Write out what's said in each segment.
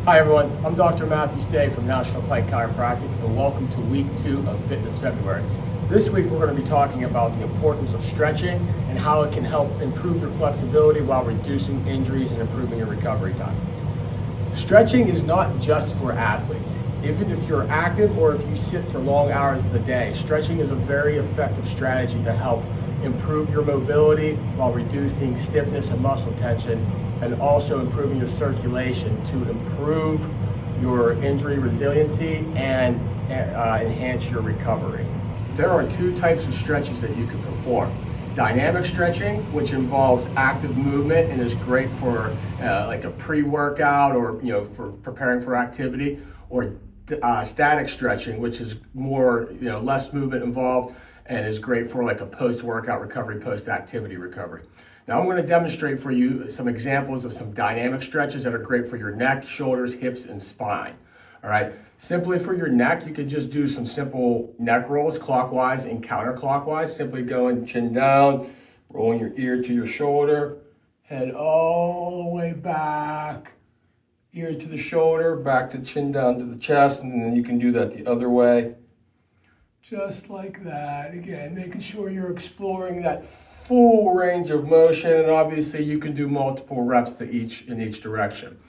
Hi everyone, I'm Dr. Matthew Stay from National Pike Chiropractic and welcome to week 2 of Fitness February. This week we're going to be talking about the importance of stretching and how it can help improve your flexibility while reducing injuries and improving your recovery time. Stretching is not just for athletes. Even if you're active or if you sit for long hours of the day, stretching is a very effective strategy to help improve your mobility while reducing stiffness and muscle tension, and also improving your circulation to improve your injury resiliency and enhance your recovery. There are 2 types of stretches that you can perform. Dynamic stretching, which involves active movement and is great for like a pre-workout or for preparing for activity, or static stretching, which is more less movement involved and is great for like a post-workout recovery, post-activity recovery. Now I'm going to demonstrate for you some examples of some dynamic stretches that are great for your neck, shoulders, hips, and spine. All right. Simply for your neck, you could just do some simple neck rolls clockwise and counterclockwise. Simply going chin down, rolling your ear to your shoulder, head all the way back, ear to the shoulder, back to chin down to the chest, and then you can do that the other way. Just like that. Again, making sure you're exploring that full range of motion, and obviously you can do multiple reps in each direction.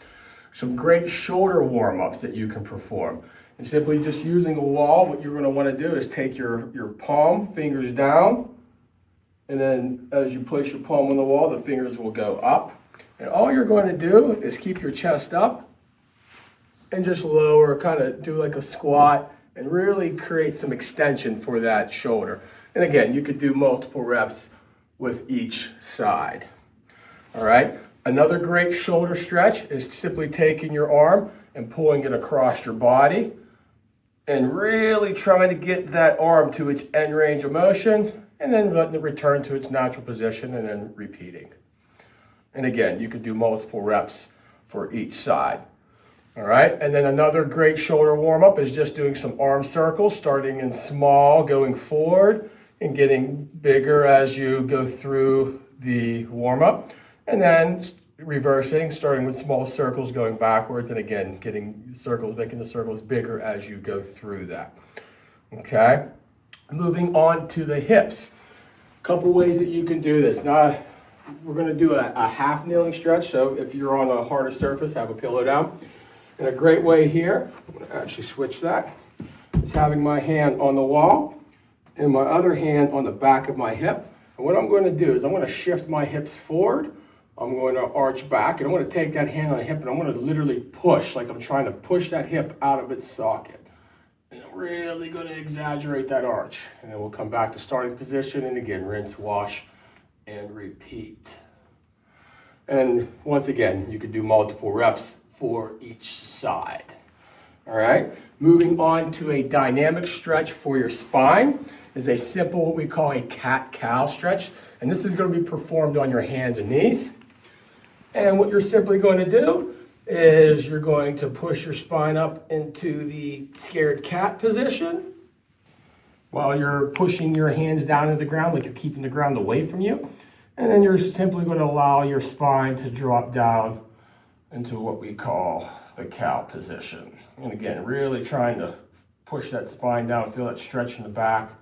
Some great shoulder warm-ups that you can perform. And simply just using a wall, what you're going to want to do is take your palm, fingers down, and then as you place your palm on the wall, the fingers will go up. And all you're going to do is keep your chest up and just lower, kind of do like a squat, and really create some extension for that shoulder. And again, you could do multiple reps with each side. All right. Another great shoulder stretch is simply taking your arm and pulling it across your body and really trying to get that arm to its end range of motion, and then letting it return to its natural position and then repeating. And again, you could do multiple reps for each side. All right, and then another great shoulder warm-up is just doing some arm circles, starting in small, going forward, and getting bigger as you go through the warm-up. And then reversing, starting with small circles, going backwards, and again, getting circles, making the circles bigger as you go through that. Okay, moving on to the hips. A couple ways that you can do this. Now, we're going to do a half kneeling stretch, so if you're on a harder surface, have a pillow down. And a great way here, I'm going to actually switch that, is having my hand on the wall and my other hand on the back of my hip. And what I'm going to do is I'm going to shift my hips forward. I'm going to arch back, and I'm going to take that hand on the hip, and I'm going to literally push, like I'm trying to push that hip out of its socket. And I'm really going to exaggerate that arch. And then we'll come back to starting position, and again, rinse, wash, and repeat. And once again, you could do multiple reps for each side. All right, moving on to a dynamic stretch for your spine is a simple, what we call a cat-cow stretch. And this is going to be performed on your hands and knees. And what you're simply going to do is you're going to push your spine up into the scared cat position while you're pushing your hands down to the ground, like you're keeping the ground away from you. And then you're simply going to allow your spine to drop down into what we call the cow position. And again, really trying to push that spine down, feel that stretch in the back.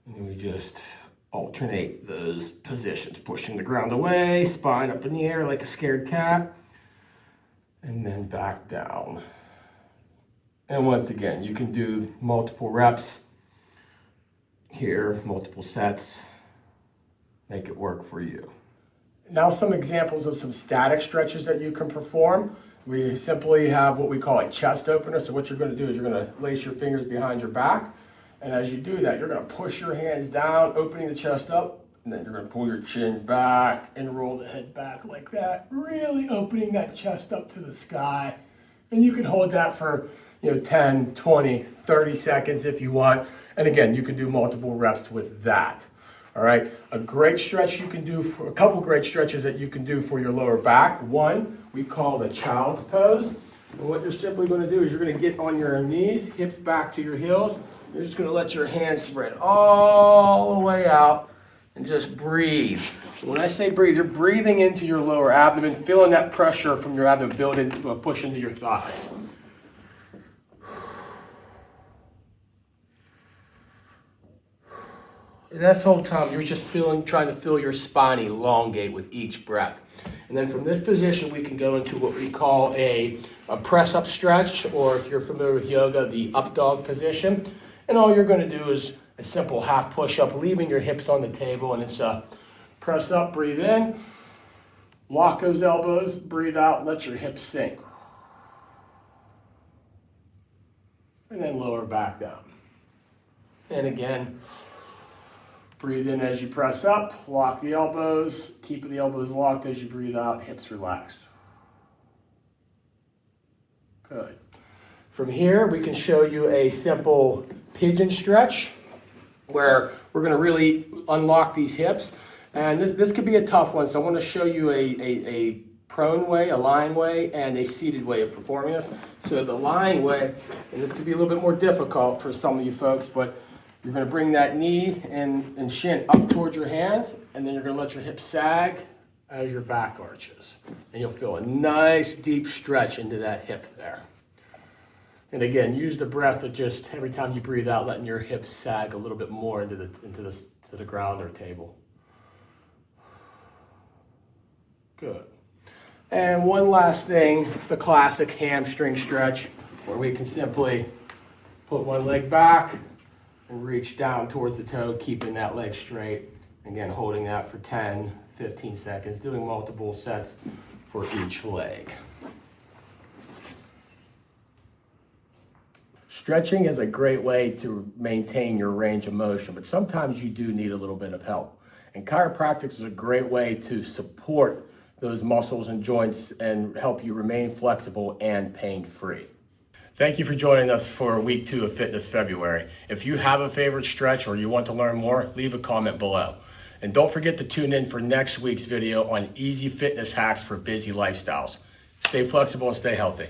And we just alternate those positions, pushing the ground away, spine up in the air like a scared cat, and then back down. And once again, you can do multiple reps here, multiple sets, make it work for you. Now some examples of some static stretches that you can perform. We simply have what we call a chest opener. So what you're going to do is you're going to lace your fingers behind your back. And as you do that, you're going to push your hands down, opening the chest up. And then you're going to pull your chin back and roll the head back like that. Really opening that chest up to the sky. And you can hold that for 10, 20, 30 seconds if you want. And again, you can do multiple reps with that. All right, a great stretch you can do for a couple great stretches that you can do for your lower back. One, we call the child's pose. And what you're simply going to do is you're going to get on your knees, hips back to your heels. You're just going to let your hands spread all the way out. and just breathe. When I say breathe, you're breathing into your lower abdomen, feeling that pressure from your abdomen building, push into your thighs. And this whole time, you're just trying to feel your spine elongate with each breath. And then from this position, we can go into what we call a press-up stretch, or if you're familiar with yoga, the up dog position. And all you're going to do is a simple half push-up, leaving your hips on the table, and it's a press up, breathe in, lock those elbows, breathe out, let your hips sink. And then lower back down. And again, breathe in as you press up, lock the elbows, keep the elbows locked as you breathe out, hips relaxed. Good. From here, we can show you a simple pigeon stretch where we're going to really unlock these hips. And this could be a tough one, so I want to show you a prone way, a lying way, and a seated way of performing this. So the lying way, and this could be a little bit more difficult for some of you folks, but you're going to bring that knee and shin up towards your hands, and then you're going to let your hips sag as your back arches. And you'll feel a nice deep stretch into that hip there. And again, use the breath of just every time you breathe out, letting your hips sag a little bit more into the ground or table. Good. And one last thing, the classic hamstring stretch, where we can simply put one leg back and reach down towards the toe, keeping that leg straight. Again, holding that for 10, 15 seconds, doing multiple sets for each leg. Stretching is a great way to maintain your range of motion, but sometimes you do need a little bit of help. And chiropractic is a great way to support those muscles and joints and help you remain flexible and pain-free. Thank you for joining us for week 2 of Fitness February. If you have a favorite stretch or you want to learn more, leave a comment below. And don't forget to tune in for next week's video on easy fitness hacks for busy lifestyles. Stay flexible and stay healthy.